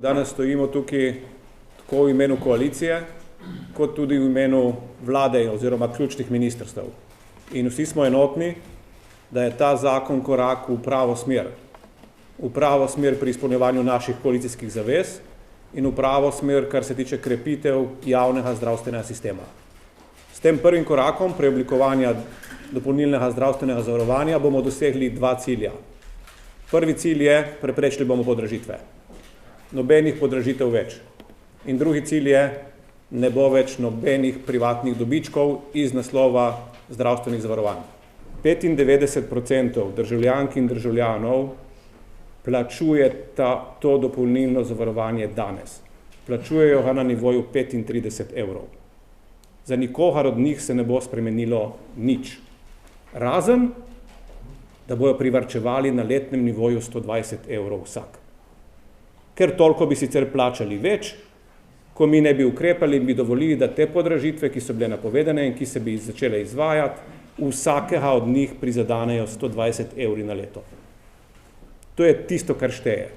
Danes stojimo tukaj tako v imenu koalicije, kot tudi v imenu vlade oziroma ključnih ministrstev. In vsi smo enotni, da je ta zakon korak v pravo smer. V pravo smer pri izpolnjevanju naših koalicijskih zavez in v pravo smer, kar se tiče krepitev javnega zdravstvenega sistema. S tem prvim korakom preoblikovanja dopolnilnega zdravstvenega zavarovanja bomo dosegli dva cilja. Prvi cilj je, preprečili bomo podražitve. Nobenih podražitev več. In drugi cilj je, ne bo več nobenih privatnih dobičkov iz naslova zdravstvenih zavarovanj. 95% državljank in državljanov plačuje to dopolnilno zavarovanje danes. Plačujejo ga na nivoju 35 evrov. Za nikogar od njih se ne bo spremenilo nič. Razen, da bojo privarčevali na letnem nivoju 120 evrov vsak. Ker toliko bi sicer plačali več, ko mi ne bi ukrepali in bi dovolili, da te podražitve, ki so bile napovedane in ki se bi začele izvajati, vsakega od njih prizadanejo 120 evri na leto. To je tisto, kar šteje.